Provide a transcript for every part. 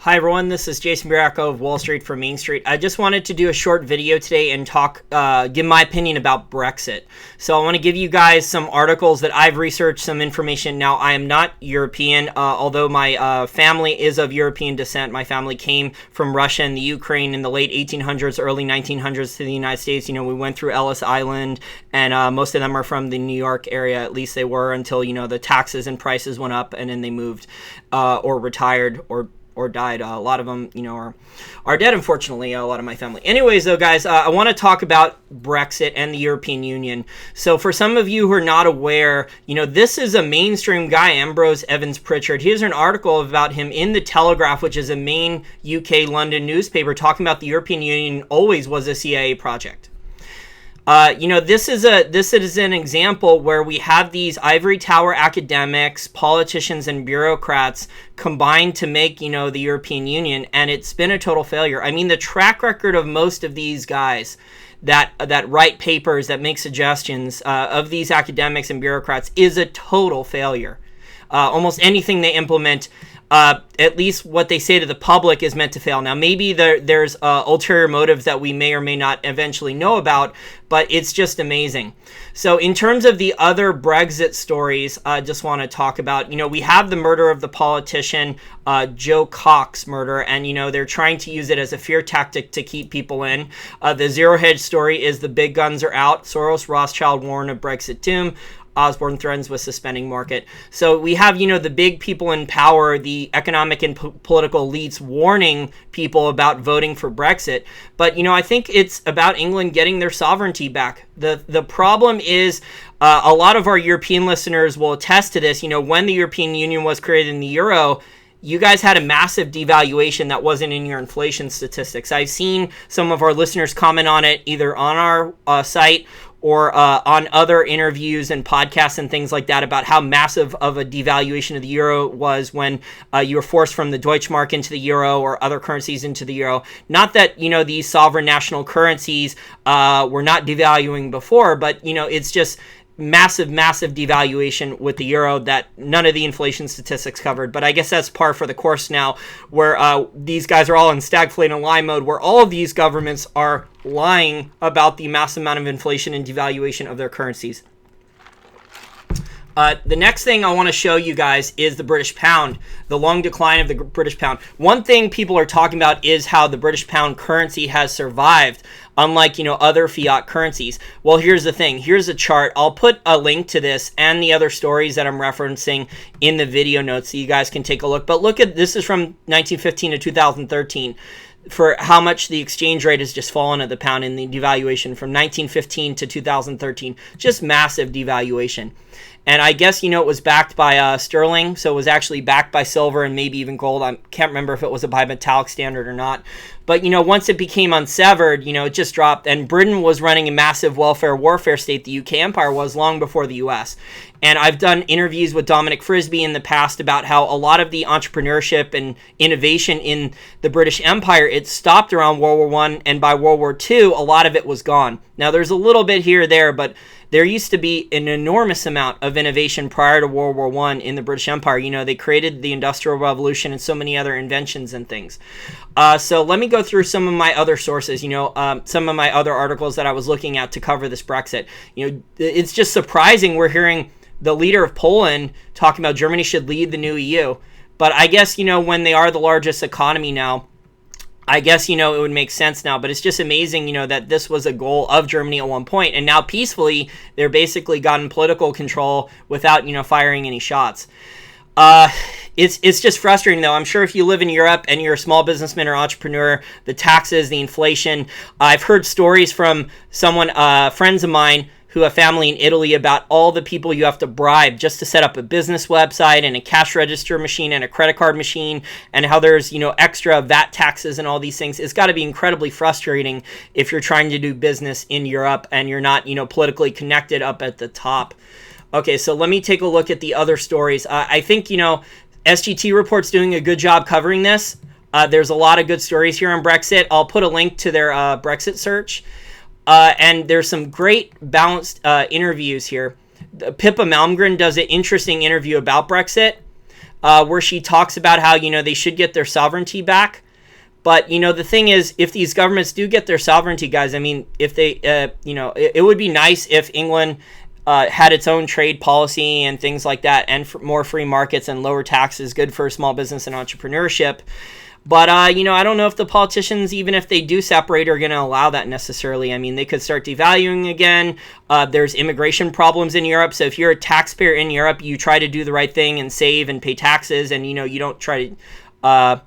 Hi everyone, this is Jason Burack of Wall Street for Main Street. I just wanted to do a short video today and give my opinion about Brexit. So I want to give you guys some articles that I've researched, some information. Now, I am not European, although my family is of European descent. My family came from Russia and the Ukraine in the late 1800s, early 1900s to the United States. You know, we went through Ellis Island, and most of them are from the New York area. At least they were until, you know, the taxes and prices went up, and then they moved or retired or died. A lot of them, you know, are dead, unfortunately, a lot of my family. Anyways, though, guys, I want to talk about Brexit and the European Union. So for some of you who are not aware, you know, this is a mainstream guy, Ambrose Evans Pritchard. Here's an article about him in The Telegraph, which is a main UK London newspaper, talking about the European Union always was a CIA project. You know, this is an example where we have these ivory tower academics, politicians, and bureaucrats combined to make, you know, the European Union, and it's been a total failure. I mean, the track record of most of these guys that write papers, that make suggestions, of these academics and bureaucrats is a total failure. Almost anything they implement, at least what they say to the public, is meant to fail. Now, maybe there's ulterior motives that we may or may not eventually know about, but it's just amazing. So in terms of the other Brexit stories, I just want to talk about, you know, we have the murder of the politician Joe Cox murder, and, you know, they're trying to use it as a fear tactic to keep people in. The Zero Hedge story is the big guns are out. Soros, Rothschild warn of Brexit doom. Osborne threatens with suspending market. So we have, you know, the big people in power, the economic and political elites warning people about voting for Brexit. But, you know, I think it's about England getting their sovereignty back. The problem is a lot of our European listeners will attest to this. You know, when the European Union was created in the euro, you guys had a massive devaluation that wasn't in your inflation statistics. I've seen some of our listeners comment on it either on our site or on other interviews and podcasts and things like that about how massive of a devaluation of the euro was when you were forced from the Deutschmark into the euro or other currencies into the euro. Not that, you know, these sovereign national currencies were not devaluing before, but, you know, it's just massive devaluation with the euro that none of the inflation statistics covered. But I guess that's par for the course now, where these guys are all in stagflate and lie mode, where all of these governments are lying about the massive amount of inflation and devaluation of their currencies. The next thing I want to show you guys is the British pound, the long decline of the British pound. One thing people are talking about is how the British pound currency has survived, unlike, you know, other fiat currencies. Well, here's the thing. Here's a chart. I'll put a link to this and the other stories that I'm referencing in the video notes so you guys can take a look. But look at this, is from 1915 to 2013. For how much the exchange rate has just fallen of the pound in the devaluation from 1915 to 2013. Just massive devaluation. And I guess, you know, it was backed by sterling, so it was actually backed by silver and maybe even gold. I can't remember if it was a bimetallic standard or not. But, you know, once it became unsevered, you know, it just dropped. And Britain was running a massive welfare warfare state. The UK empire was long before the US. And I've done interviews with Dominic Frisby in the past about how a lot of the entrepreneurship and innovation in the British Empire, it stopped around World War I, and by World War II, a lot of it was gone. Now, there's a little bit here or there, but there used to be an enormous amount of innovation prior to World War I in the British Empire. You know, they created the Industrial Revolution and so many other inventions and things. So let me go through some of my other sources, you know, some of my other articles that I was looking at to cover this Brexit. You know, it's just surprising we're hearing the leader of Poland talking about Germany should lead the new EU. But I guess, you know, when they are the largest economy now, I guess, you know, it would make sense now. But it's just amazing, you know, that this was a goal of Germany at one point, and now peacefully they're basically gotten political control without, you know, firing any shots. It's just frustrating, though. I'm sure if you live in Europe and you're a small businessman or entrepreneur, the taxes, the inflation. I've heard stories from friends of mine who have family in Italy about all the people you have to bribe just to set up a business website and a cash register machine and a credit card machine, and how there's, you know, extra VAT taxes and all these things. It's got to be incredibly frustrating if you're trying to do business in Europe and you're not, you know, politically connected up at the top. Okay, so let me take a look at the other stories. I think, you know, SGT Report's doing a good job covering this. There's a lot of good stories here on Brexit. I'll put a link to their Brexit search. And there's some great balanced interviews here. Pippa Malmgren does an interesting interview about Brexit. where she talks about how, they should get their sovereignty back. But, the thing is, if these governments do get their sovereignty, guys, I mean, if they, it would be nice if England had its own trade policy and things like that, and more free markets and lower taxes, good for small business and entrepreneurship. But, I don't know if the politicians, even if they do separate, are going to allow that necessarily. I mean, they could start devaluing again. There's immigration problems in Europe. So if you're a taxpayer in Europe, you try to do the right thing and save and pay taxes, and, you don't try to...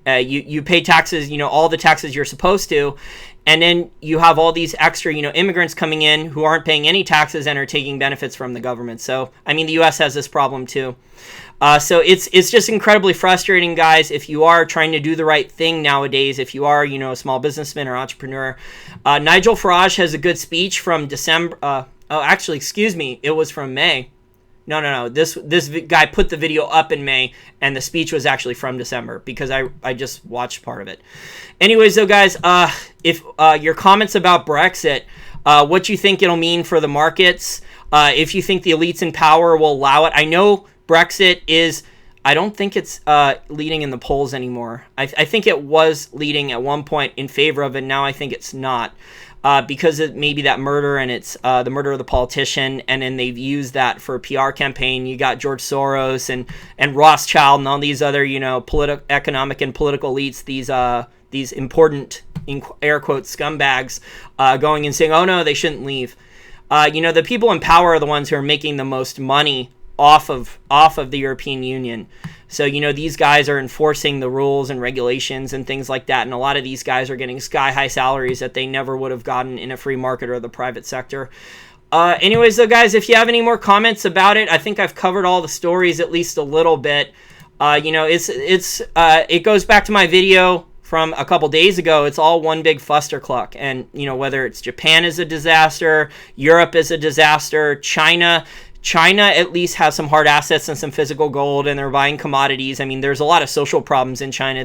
you pay taxes, all the taxes you're supposed to, and then you have all these extra, immigrants coming in who aren't paying any taxes and are taking benefits from the government. So, I mean, the U.S. has this problem too. So it's just incredibly frustrating, guys, if you are trying to do the right thing nowadays, if you are, a small businessman or entrepreneur. Nigel Farage has a good speech from December. Actually, excuse me, it was from May. No. This guy put the video up in May, and the speech was actually from December because I just watched part of it. Anyways, though, guys, if your comments about Brexit, what you think it'll mean for the markets, if you think the elites in power will allow it. I know Brexit is... I don't think it's leading in the polls anymore. I think it was leading at one point in favor of it. Now I think it's not. Because it maybe that murder, and it's the murder of the politician, and then they've used that for a PR campaign. You got George Soros and Rothschild and all these other, economic and political elites, these important, in air quotes, scumbags, going and saying, oh no, they shouldn't leave. The people in power are the ones who are making the most money off of the European Union. So, these guys are enforcing the rules and regulations and things like that. And a lot of these guys are getting sky-high salaries that they never would have gotten in a free market or the private sector. Anyways, though, guys, if you have any more comments about it, I think I've covered all the stories at least a little bit. It goes back to my video from a couple days ago. It's all one big fustercluck. And, whether it's Japan is a disaster, Europe is a disaster, China at least has some hard assets and some physical gold, and they're buying commodities. I mean, there's a lot of social problems in China.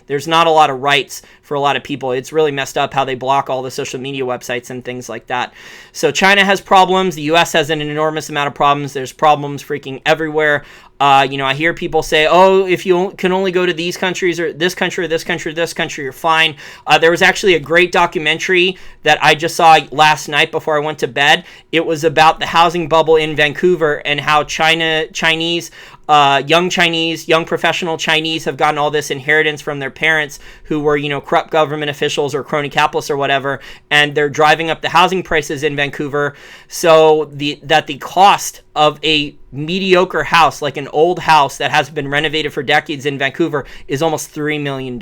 There's not a lot of rights for a lot of people. It's really messed up how they block all the social media websites and things like that. So China has problems. The U.S. has an enormous amount of problems. There's problems freaking everywhere. I hear people say, oh, if you can only go to these countries or this country, or this country, or this country, you're fine. There was actually a great documentary that I just saw last night before I went to bed. It was about the housing bubble in Vancouver and how young professional Chinese have gotten all this inheritance from their parents who were, corrupt government officials or crony capitalists or whatever, and they're driving up the housing prices in Vancouver so that the cost of a mediocre house, like an old house that has been renovated for decades in Vancouver, is almost $3 million.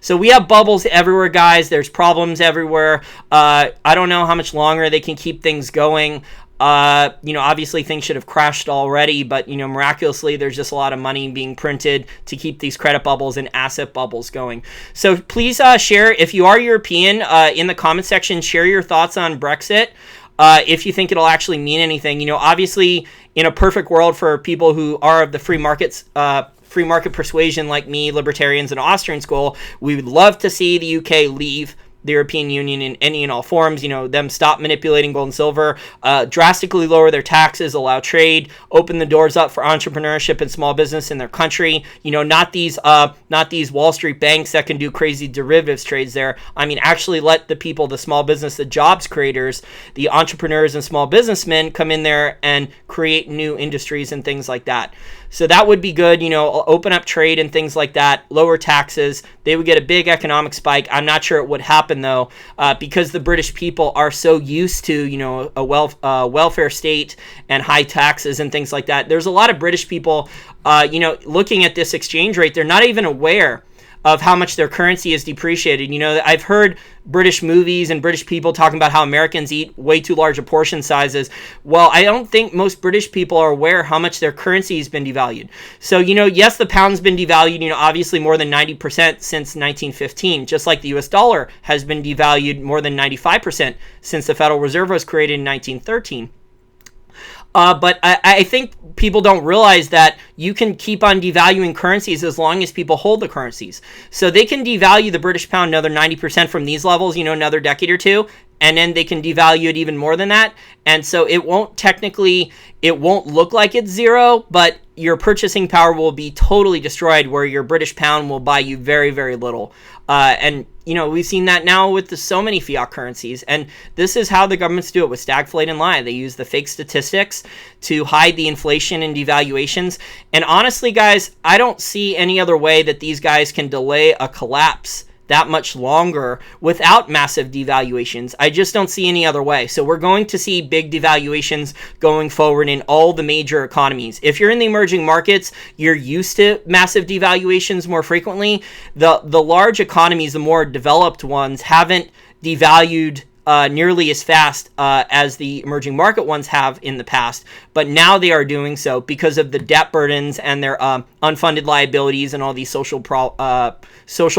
So we have bubbles everywhere, guys. There's problems everywhere. I don't know how much longer they can keep things going. Obviously things should have crashed already, but, miraculously there's just a lot of money being printed to keep these credit bubbles and asset bubbles going. So please share, if you are European, in the comment section, share your thoughts on Brexit. If you think it'll actually mean anything. Obviously in a perfect world for people who are of the free market persuasion like me, libertarians and Austrian school, we would love to see the UK leave the European Union in any and all forms, them stop manipulating gold and silver, drastically lower their taxes, allow trade, open the doors up for entrepreneurship and small business in their country, not these Wall Street banks that can do crazy derivatives trades there. I mean, actually let the people, the small business, the jobs creators, the entrepreneurs and small businessmen come in there and create new industries and things like that. So that would be good, open up trade and things like that, lower taxes. They would get a big economic spike. I'm not sure it would happen, though, because the British people are so used to, a welfare state and high taxes and things like that. There's a lot of British people, looking at this exchange rate, they're not even aware of how much their currency is depreciated. I've heard British movies and British people talking about how Americans eat way too large of portion sizes. Well, I don't think most British people are aware how much their currency has been devalued. So, yes, the pound's been devalued, obviously more than 90% since 1915, just like the US dollar has been devalued more than 95% since the Federal Reserve was created in 1913. But I think people don't realize that you can keep on devaluing currencies as long as people hold the currencies. So they can devalue the British pound another 90% from these levels, another decade or two, and then they can devalue it even more than that. And so it won't look like it's zero, but your purchasing power will be totally destroyed, where your British pound will buy you very, very little. And we've seen that now with so many fiat currencies. And this is how the governments do it with stagflate and lie. They use the fake statistics to hide the inflation and devaluations. And honestly, guys, I don't see any other way that these guys can delay a collapse that much longer without massive devaluations. I just don't see any other way. So we're going to see big devaluations going forward in all the major economies. If you're in the emerging markets, you're used to massive devaluations more frequently. The large economies, the more developed ones, haven't devalued nearly as fast as the emerging market ones have in the past, but now they are doing so because of the debt burdens and their unfunded liabilities and all these social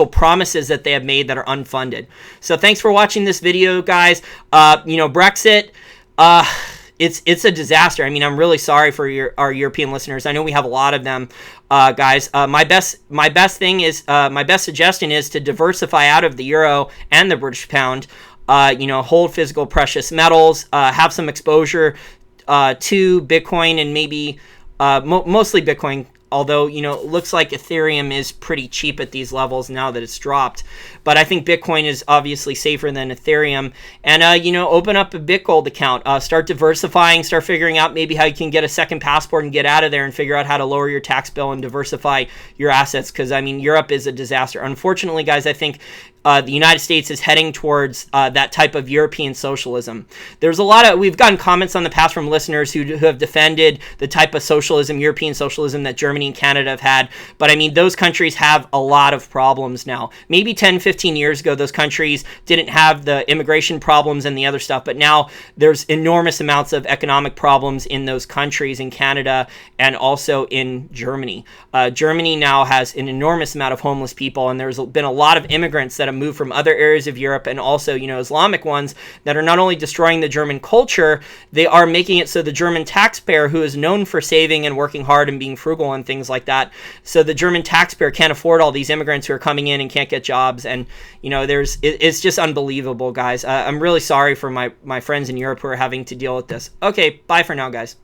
promises that they have made that are unfunded. So thanks for watching this video, guys. Brexit, it's a disaster. I mean, I'm really sorry for our European listeners. I know we have a lot of them, guys. My best suggestion is to diversify out of the euro and the British pound. Hold physical precious metals, have some exposure to Bitcoin, and maybe mostly Bitcoin, although, it looks like Ethereum is pretty cheap at these levels now that it's dropped. But I think Bitcoin is obviously safer than Ethereum. And, open up a BitGold account. Start diversifying. Start figuring out maybe how you can get a second passport and get out of there, and figure out how to lower your tax bill and diversify your assets. Because, Europe is a disaster. Unfortunately, guys, I think the United States is heading towards that type of European socialism. We've gotten comments on the past from listeners who have defended the type of socialism, European socialism, that Germany and Canada have had. But those countries have a lot of problems now. Maybe 10, 15 years ago, those countries didn't have the immigration problems and the other stuff. But now there's enormous amounts of economic problems in those countries, in Canada and also in Germany. Germany now has an enormous amount of homeless people, and there's been a lot of immigrants that have moved from other areas of Europe, and also, Islamic ones, that are not only destroying the German culture, they are making it so the German taxpayer, who is known for saving and working hard and being frugal and things like that, so the German taxpayer can't afford all these immigrants who are coming in and can't get jobs. And it's just unbelievable, guys. I'm really sorry for my friends in Europe who are having to deal with this. Okay, bye for now, guys.